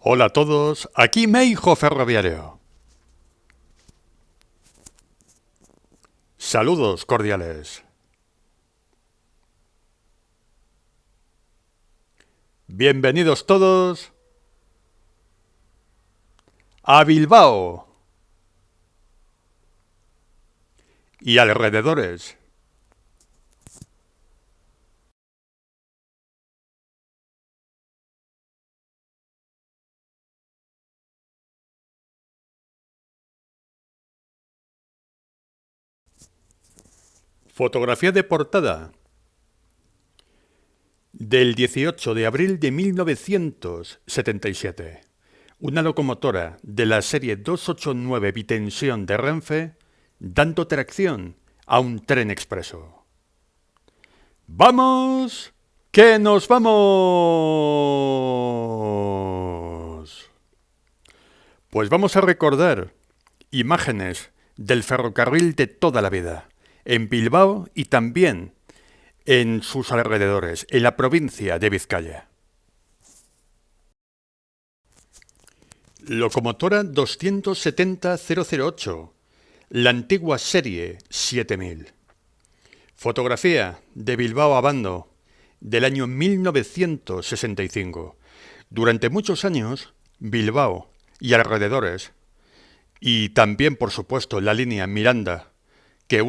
Hola a todos, aquí Meijo Ferroviario. Saludos cordiales. Bienvenidos todos a Bilbao y alrededores. Fotografía de portada del 18 de abril de 1977. Una locomotora de la serie 289 bitensión de Renfe dando tracción a un tren expreso. ¡Vamos! ¡Que nos vamos! Pues vamos a recordar imágenes del ferrocarril de toda la vida, en Bilbao y también en sus alrededores, en la provincia de Vizcaya. Locomotora 270-008, la antigua serie 7000. Fotografía de Bilbao a Abando, del año 1965. Durante muchos años, Bilbao y alrededores, y también, por supuesto, la línea Miranda, que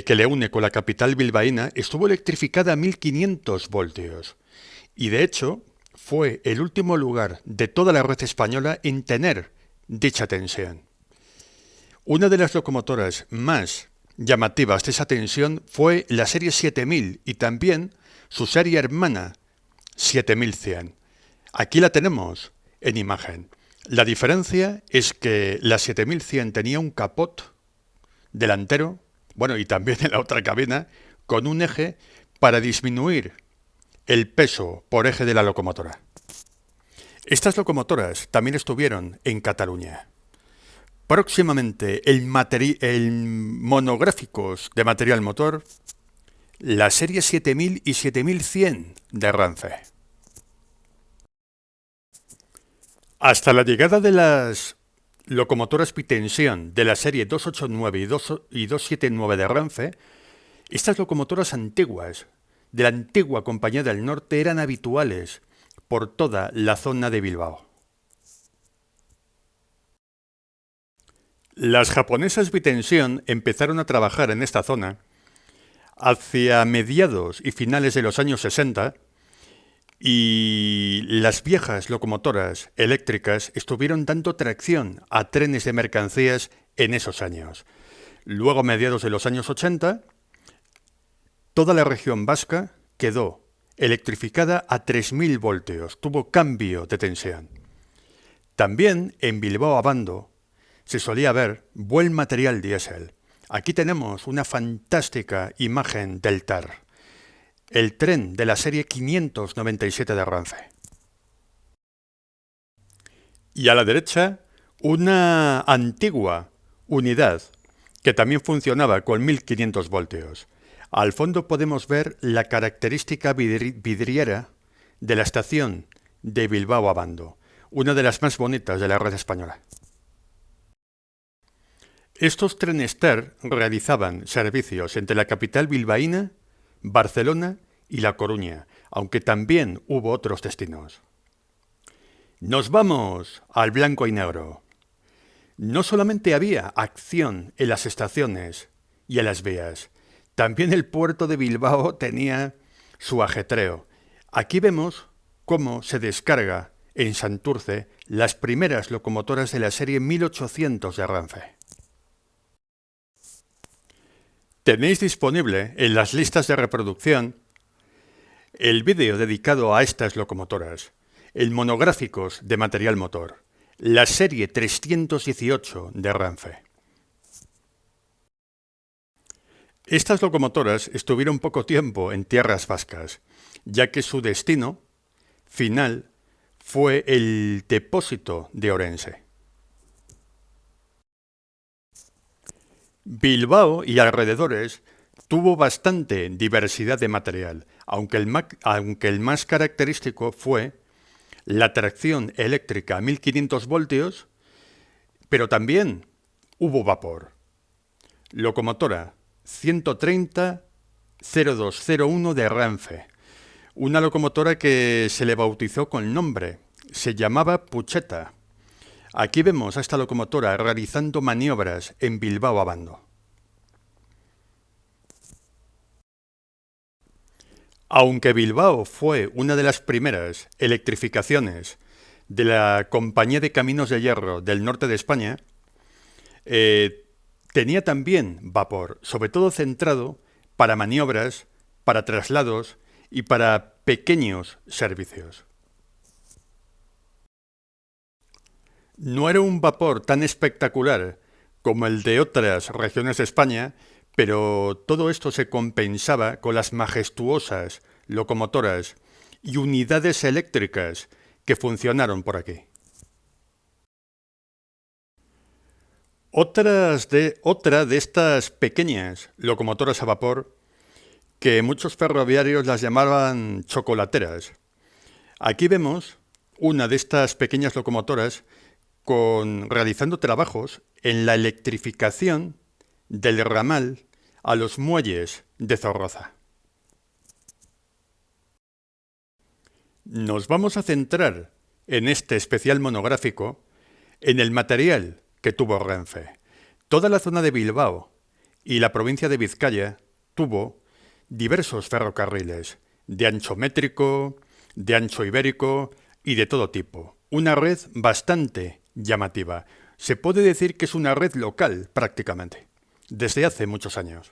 le une con la capital bilbaína, estuvo electrificada a 1500 voltios. Y de hecho, fue el último lugar de toda la red española en tener dicha tensión. Una de las locomotoras más llamativas de esa tensión fue la serie 7000 y también su serie hermana 7100. Aquí la tenemos en imagen. La diferencia es que la 7100 tenía un capot delantero, bueno, y también en la otra cabina, con un eje para disminuir el peso por eje de la locomotora. Estas locomotoras también estuvieron en Cataluña. Próximamente en monográficos de material motor, la serie 7000 y 7100 de Renfe. Hasta la llegada de las locomotoras bitensión de la serie 289 y 279 de Renfe, estas locomotoras antiguas de la antigua Compañía del Norte eran habituales por toda la zona de Bilbao. Las japonesas bitensión empezaron a trabajar en esta zona hacia mediados y finales de los años 60 y las viejas locomotoras eléctricas estuvieron dando tracción a trenes de mercancías en esos años. Luego, a mediados de los años 80, toda la región vasca quedó electrificada a 3000 voltios, tuvo cambio de tensión. También en Bilbao Abando se solía ver buen material diésel. Aquí tenemos una fantástica imagen del TAR, el tren de la serie 597 de Renfe. Y a la derecha, una antigua unidad que también funcionaba con 1500 voltios. Al fondo podemos ver la característica vidriera de la estación de Bilbao Abando, una de las más bonitas de la red española. Estos trenes TER realizaban servicios entre la capital bilbaína, Barcelona y La Coruña, aunque también hubo otros destinos. Nos vamos al blanco y negro. No solamente había acción en las estaciones y en las vías, también el puerto de Bilbao tenía su ajetreo. Aquí vemos cómo se descarga en Santurce las primeras locomotoras de la serie 1800 de Renfe. Tenéis disponible en las listas de reproducción el vídeo dedicado a estas locomotoras, el monográficos de material motor, la serie 318 de Renfe. Estas locomotoras estuvieron poco tiempo en tierras vascas, ya que su destino final fue el depósito de Orense. Bilbao y alrededores tuvo bastante diversidad de material, aunque el más característico fue la tracción eléctrica a 1500 voltios, pero también hubo vapor. Locomotora 130-0201 de Renfe, una locomotora que se le bautizó con nombre, se llamaba Pucheta. Aquí vemos a esta locomotora realizando maniobras en Bilbao Abando. Aunque Bilbao fue una de las primeras electrificaciones de la Compañía de Caminos de Hierro del norte de España, tenía también vapor, sobre todo centrado para maniobras, para traslados y para pequeños servicios. No era un vapor tan espectacular como el de otras regiones de España, pero todo esto se compensaba con las majestuosas locomotoras y unidades eléctricas que funcionaron por aquí. Otra de estas pequeñas locomotoras a vapor, que muchos ferroviarios las llamaban chocolateras. Aquí vemos una de estas pequeñas locomotoras realizando trabajos en la electrificación del ramal a los muelles de Zorroza. Nos vamos a centrar en este especial monográfico en el material que tuvo Renfe. Toda la zona de Bilbao y la provincia de Vizcaya tuvo diversos ferrocarriles, de ancho métrico, de ancho ibérico y de todo tipo. Una red bastante llamativa. Se puede decir que es una red local prácticamente, desde hace muchos años.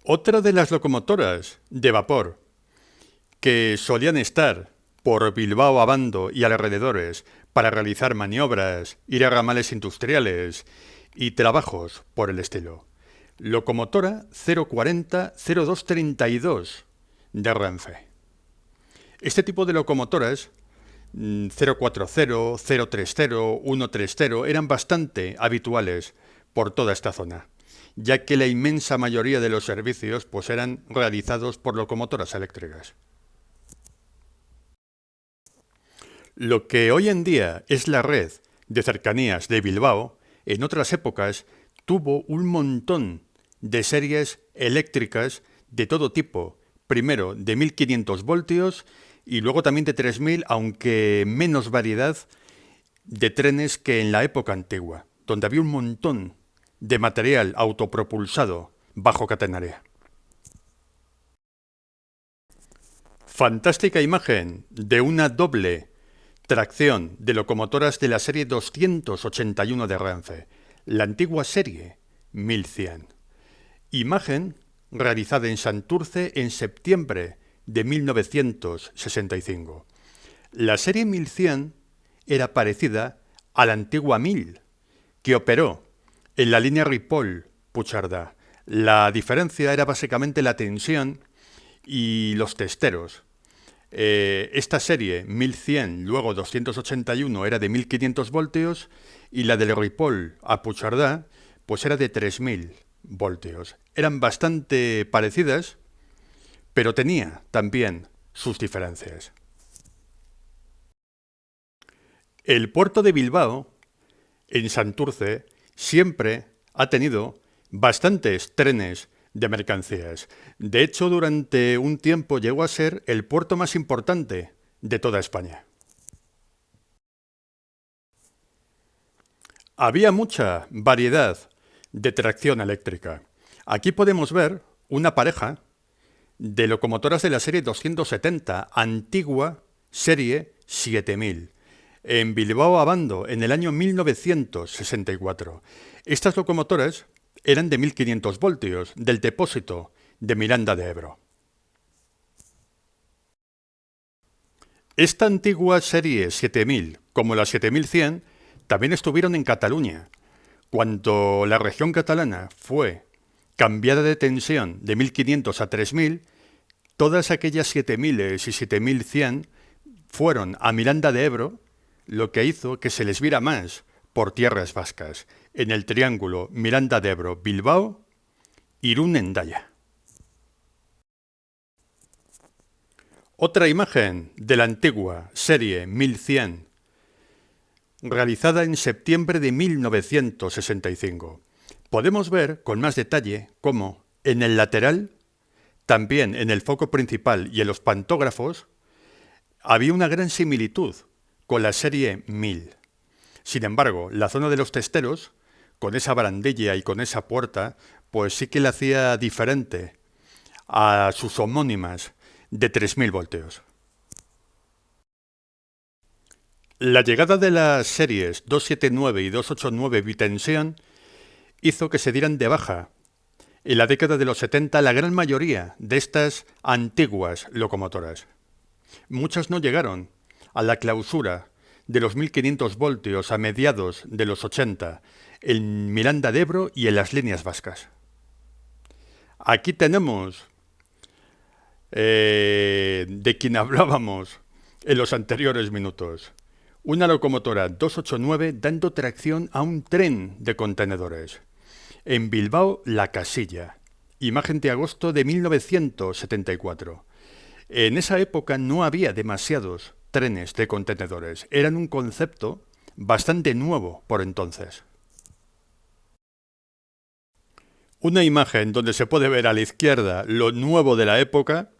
Otra de las locomotoras de vapor que solían estar por Bilbao Abando y alrededores para realizar maniobras, ir a ramales industriales y trabajos por el estilo. Locomotora 040-0232 de Renfe. Este tipo de locomotoras 040, 030, 130 eran bastante habituales por toda esta zona, ya que la inmensa mayoría de los servicios pues eran realizados por locomotoras eléctricas. Lo que hoy en día es la red de cercanías de Bilbao, en otras épocas tuvo un montón de series eléctricas de todo tipo, primero de 1500 voltios y luego también de 3000, aunque menos variedad de trenes que en la época antigua, donde había un montón de material autopropulsado bajo catenaria. Fantástica imagen de una doble tracción de locomotoras de la serie 281 de Renfe, la antigua serie 1100. Imagen realizada en Santurce en septiembre de 1965. La serie 1100 era parecida a la antigua 1000, que operó en la línea Ripoll-Puigcerdá. La diferencia era básicamente la tensión y los testeros. Esta serie 1100, luego 281, era de 1500 voltios y la del Ripoll a Puigcerdá pues era de 3000 voltios. Eran bastante parecidas, pero tenía también sus diferencias. El puerto de Bilbao, en Santurce, siempre ha tenido bastantes trenes de mercancías. De hecho, durante un tiempo llegó a ser el puerto más importante de toda España. Había mucha variedad de tracción eléctrica. Aquí podemos ver una pareja de locomotoras de la serie 270, antigua serie 7000, en Bilbao Abando en el año 1964. Estas locomotoras eran de 1500 voltios, del depósito de Miranda de Ebro. Esta antigua serie 7000, como la 7100, también estuvieron en Cataluña. Cuando la región catalana fue cambiada de tensión de 1500 a 3000, todas aquellas 7000 y 7100 fueron a Miranda de Ebro, lo que hizo que se les viera más por tierras vascas, en el triángulo Miranda de Ebro-Bilbao Irún-Hendaya. Otra imagen de la antigua serie 1100, realizada en septiembre de 1965. Podemos ver con más detalle cómo en el lateral, también en el foco principal y en los pantógrafos, había una gran similitud con la serie 1000. Sin embargo, la zona de los testeros, con esa barandilla y con esa puerta, pues sí que la hacía diferente a sus homónimas de 3000 voltios. La llegada de las series 279 y 289 bitensión hizo que se dieran de baja en la década de los 70 la gran mayoría de estas antiguas locomotoras. Muchas no llegaron a la clausura de los 1500 voltios a mediados de los 80 en Miranda de Ebro y en las líneas vascas. Aquí tenemos de quien hablábamos en los anteriores minutos. Una locomotora 289 dando tracción a un tren de contenedores. En Bilbao, La Casilla. Imagen de agosto de 1974. En esa época no había demasiados trenes de contenedores. Eran un concepto bastante nuevo por entonces. Una imagen donde se puede ver a la izquierda lo nuevo de la época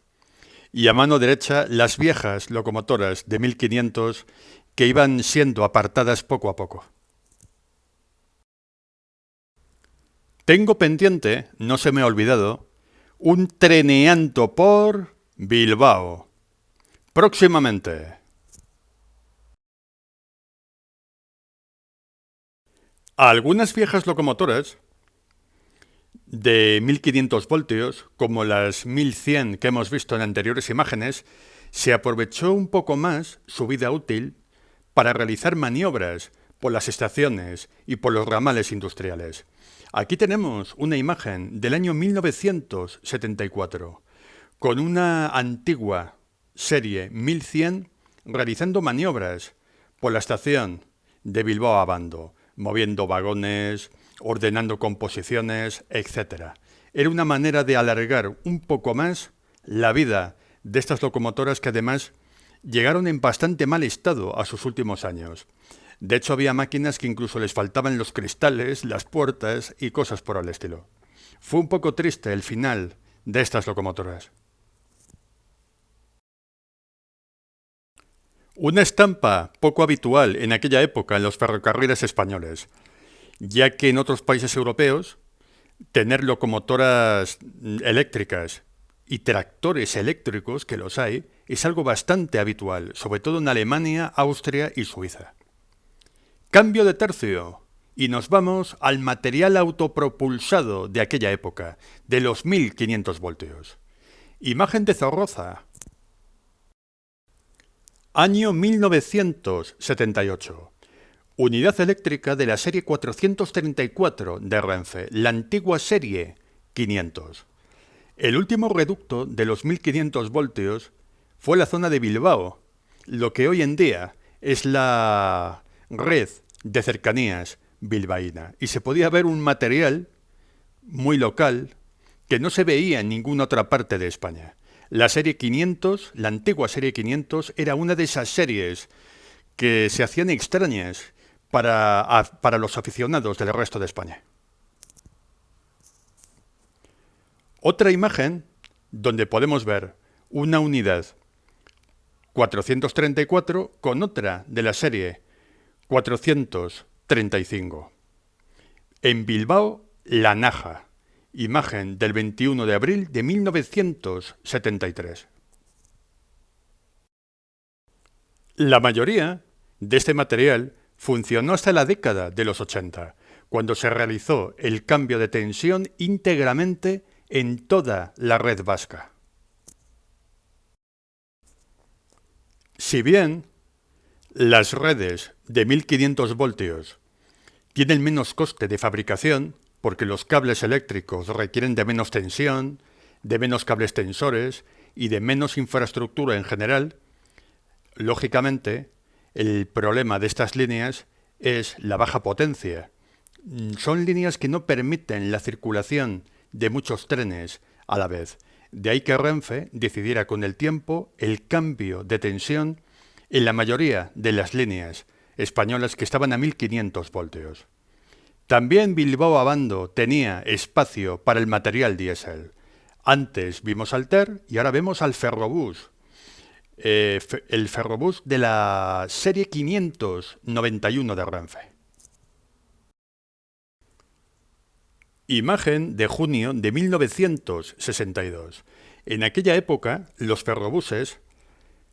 y a mano derecha las viejas locomotoras de 1500 que iban siendo apartadas poco a poco. Tengo pendiente, no se me ha olvidado, un treneando por Bilbao. Próximamente. Algunas viejas locomotoras de 1500 voltios, como las 1100 que hemos visto en anteriores imágenes, se aprovechó un poco más su vida útil para realizar maniobras por las estaciones y por los ramales industriales. Aquí tenemos una imagen del año 1974, con una antigua serie 1100 realizando maniobras por la estación de Bilbao a Abando, moviendo vagones, ordenando composiciones, etc. Era una manera de alargar un poco más la vida de estas locomotoras que además llegaron en bastante mal estado a sus últimos años. De hecho, había máquinas que incluso les faltaban los cristales, las puertas y cosas por el estilo. Fue un poco triste el final de estas locomotoras. Una estampa poco habitual en aquella época en los ferrocarriles españoles, ya que en otros países europeos tener locomotoras eléctricas y tractores eléctricos, que los hay, es algo bastante habitual, sobre todo en Alemania, Austria y Suiza. Cambio de tercio y nos vamos al material autopropulsado de aquella época, de los 1500 voltios. Imagen de Zorroza. Año 1978. Unidad eléctrica de la serie 434 de Renfe, la antigua serie 500. El último reducto de los 1500 voltios fue la zona de Bilbao, lo que hoy en día es la red de cercanías bilbaína. Y se podía ver un material muy local que no se veía en ninguna otra parte de España. La serie 500, la antigua serie 500, era una de esas series que se hacían extrañas para los aficionados del resto de España. Otra imagen donde podemos ver una unidad 434 con otra de la serie 435. En Bilbao, La Naja. Imagen del 21 de abril de 1973. La mayoría de este material funcionó hasta la década de los 80, cuando se realizó el cambio de tensión íntegramente en toda la red vasca. Si bien las redes de 1500 voltios tienen menos coste de fabricación, porque los cables eléctricos requieren de menos tensión, de menos cables tensores y de menos infraestructura en general, lógicamente, el problema de estas líneas es la baja potencia. Son líneas que no permiten la circulación de muchos trenes a la vez. De ahí que Renfe decidiera con el tiempo el cambio de tensión en la mayoría de las líneas españolas que estaban a 1500 voltios. También Bilbao Abando tenía espacio para el material diésel. Antes vimos al TER y ahora vemos al Ferrobús. El Ferrobús de la serie 591 de Renfe. Imagen de junio de 1962. En aquella época, los ferrobuses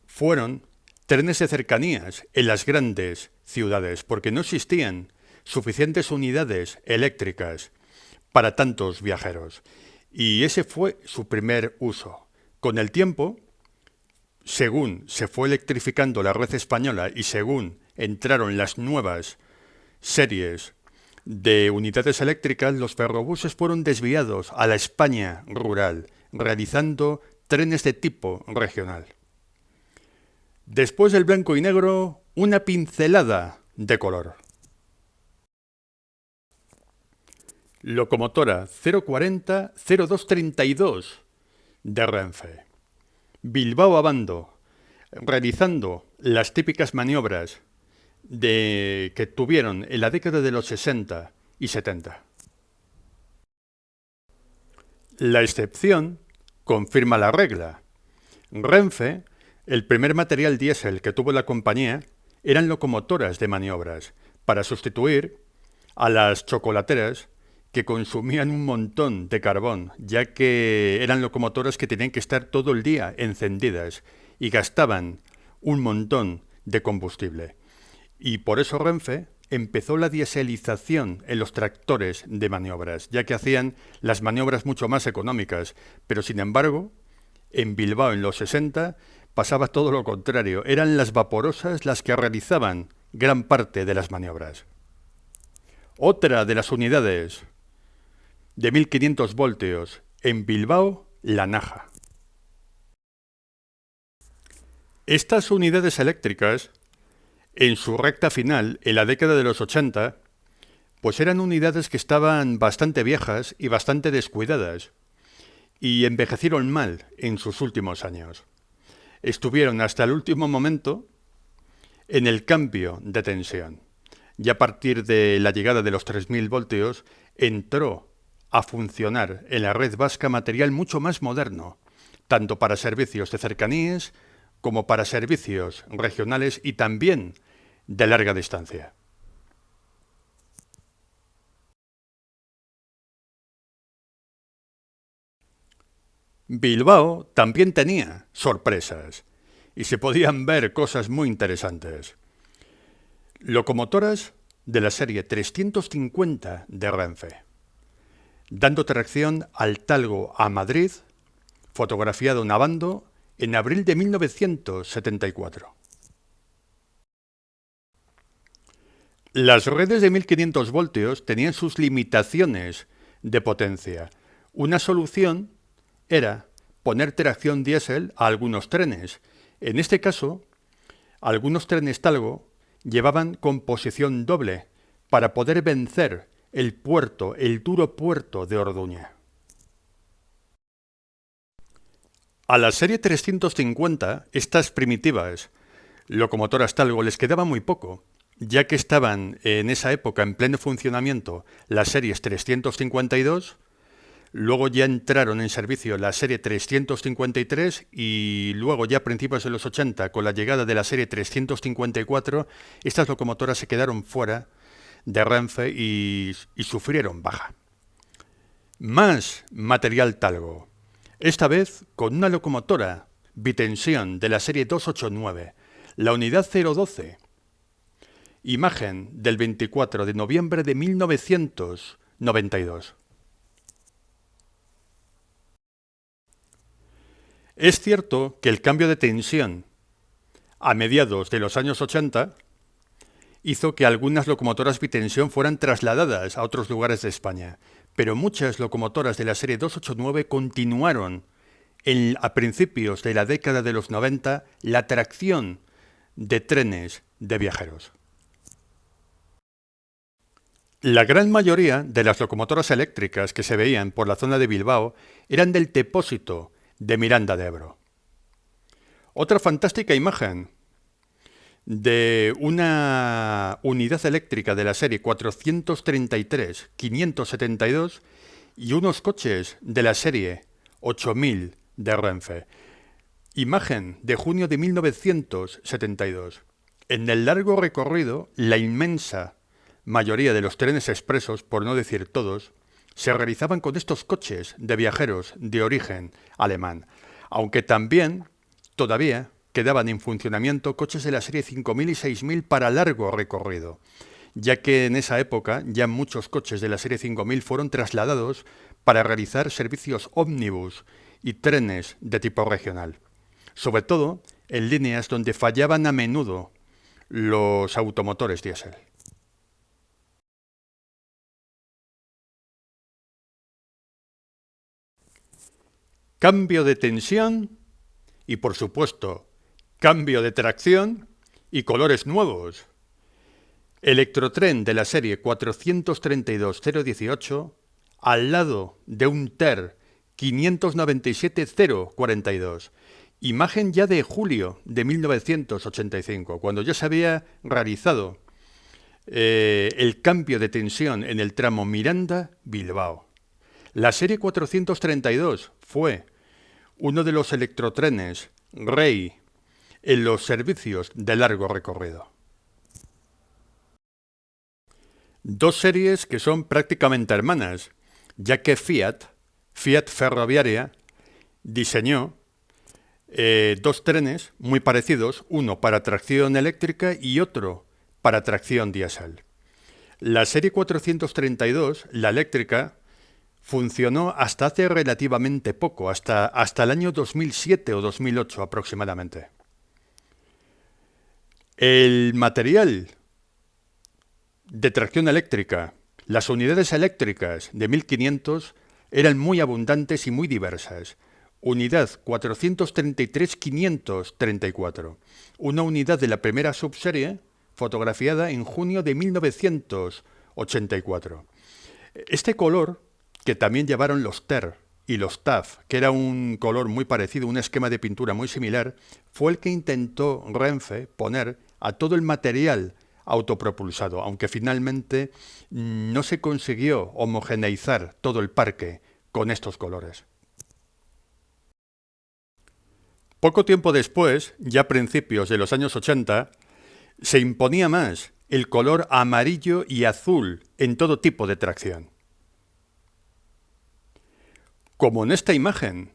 fueron trenes de cercanías en las grandes ciudades porque no existían suficientes unidades eléctricas para tantos viajeros. Y ese fue su primer uso. Con el tiempo, según se fue electrificando la red española y según entraron las nuevas series de unidades eléctricas, los ferrobuses fueron desviados a la España rural, realizando trenes de tipo regional. Después del blanco y negro, una pincelada de color. Locomotora 040-0232 de Renfe. Bilbao Abando, realizando las típicas maniobras que tuvieron en la década de los 60 y 70. La excepción confirma la regla. Renfe, el primer material diésel que tuvo la compañía, eran locomotoras de maniobras para sustituir a las chocolateras que consumían un montón de carbón, ya que eran locomotoras que tenían que estar todo el día encendidas y gastaban un montón de combustible. Y por eso Renfe empezó la dieselización en los tractores de maniobras, ya que hacían las maniobras mucho más económicas. Pero sin embargo, en Bilbao en los 60 pasaba todo lo contrario. Eran las vaporosas las que realizaban gran parte de las maniobras. Otra de las unidades de 1500 voltios en Bilbao, la Naja. Estas unidades eléctricas, en su recta final, en la década de los 80, pues eran unidades que estaban bastante viejas y bastante descuidadas, y envejecieron mal en sus últimos años. Estuvieron hasta el último momento en el cambio de tensión. Y a partir de la llegada de los 3000 voltios, entró a funcionar en la red vasca material mucho más moderno, tanto para servicios de cercanías como para servicios regionales y también de larga distancia. Bilbao también tenía sorpresas y se podían ver cosas muy interesantes. Locomotoras de la serie 350 de Renfe, dando tracción al Talgo a Madrid, fotografiado en Abando en abril de 1974. Las redes de 1500 voltios tenían sus limitaciones de potencia. Una solución era poner tracción diésel a algunos trenes. En este caso, algunos trenes Talgo llevaban composición doble para poder vencer el duro puerto de Orduña. A la serie 350, estas primitivas locomotoras Talgo les quedaba muy poco, ya que estaban en esa época en pleno funcionamiento las series 352, luego ya entraron en servicio la serie 353 y luego ya a principios de los 80, con la llegada de la serie 354, estas locomotoras se quedaron fuera de Renfe y sufrieron baja. Más material Talgo, esta vez con una locomotora bitensión de la serie 289, la unidad 012, imagen del 24 de noviembre de 1992. Es cierto que el cambio de tensión a mediados de los años 80 hizo que algunas locomotoras bitensión fueran trasladadas a otros lugares de España, pero muchas locomotoras de la serie 289 continuaron a principios de la década de los 90 la tracción de trenes de viajeros. La gran mayoría de las locomotoras eléctricas que se veían por la zona de Bilbao eran del depósito de Miranda de Ebro. Otra fantástica imagen de una unidad eléctrica de la serie 433-572 y unos coches de la serie 8000 de Renfe. Imagen de junio de 1972. En el largo recorrido, la inmensa mayoría de los trenes expresos, por no decir todos, se realizaban con estos coches de viajeros de origen alemán, aunque también todavía quedaban en funcionamiento coches de la serie 5000 y 6000 para largo recorrido, ya que en esa época ya muchos coches de la serie 5000 fueron trasladados para realizar servicios ómnibus y trenes de tipo regional, sobre todo en líneas donde fallaban a menudo los automotores diésel. Cambio de tensión y, por supuesto, cambio de tracción y colores nuevos. Electrotren de la serie 432-018 al lado de un TER 597-042. Imagen ya de julio de 1985, cuando ya se había realizado el cambio de tensión en el tramo Miranda-Bilbao. La serie 432 fue uno de los electrotrenes rey en los servicios de largo recorrido. Dos series que son prácticamente hermanas, ya que Fiat Ferroviaria, diseñó dos trenes muy parecidos, uno para tracción eléctrica y otro para tracción diésel. La serie 432, la eléctrica, funcionó hasta hace relativamente poco, hasta el año 2007 o 2008 aproximadamente. El material de tracción eléctrica, las unidades eléctricas de 1500 eran muy abundantes y muy diversas. Unidad 433-534, una unidad de la primera subserie fotografiada en junio de 1984. Este color, que también llevaron los TER y los TAF, que era un color muy parecido, un esquema de pintura muy similar, fue el que intentó Renfe poner a todo el material autopropulsado, aunque finalmente no se consiguió homogeneizar todo el parque con estos colores. Poco tiempo después, ya a principios de los años 80, se imponía más el color amarillo y azul en todo tipo de tracción. Como en esta imagen,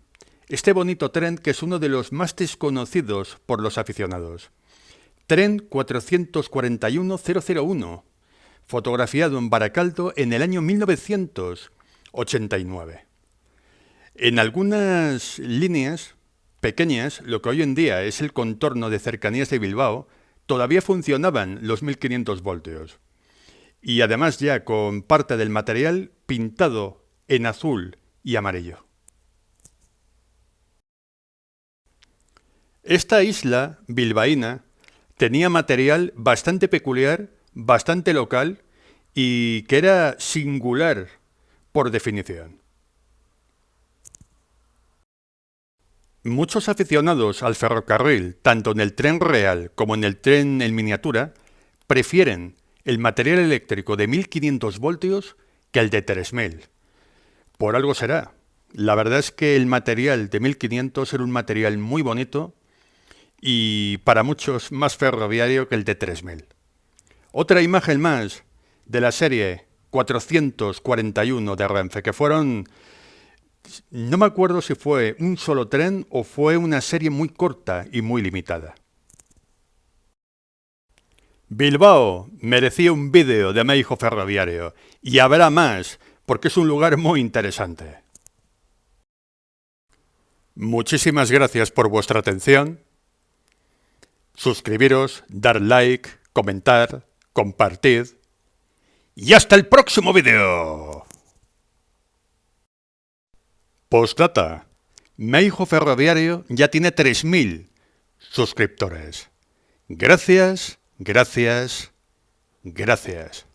este bonito tren que es uno de los más desconocidos por los aficionados. Tren 441-001, fotografiado en Baracaldo en el año 1989. En algunas líneas pequeñas, lo que hoy en día es el contorno de cercanías de Bilbao, todavía funcionaban los 1500 voltios. Y además ya con parte del material pintado en azul y amarillo. Esta isla bilbaína tenía material bastante peculiar, bastante local y que era singular por definición. Muchos aficionados al ferrocarril, tanto en el tren real como en el tren en miniatura, prefieren el material eléctrico de 1500 voltios que el de 3000. Por algo será. La verdad es que el material de 1500 era un material muy bonito y para muchos más ferroviario que el de 3000. Otra imagen más de la serie 441 de Renfe, que fueron, no me acuerdo si fue un solo tren o fue una serie muy corta y muy limitada. Bilbao merecía un vídeo de Meijo Ferroviario y habrá más porque es un lugar muy interesante. Muchísimas gracias por vuestra atención. Suscribiros, dar like, comentar, compartid. ¡Y hasta el próximo vídeo! Postdata. Meijo Ferroviario ya tiene 3000 suscriptores. Gracias, gracias, gracias.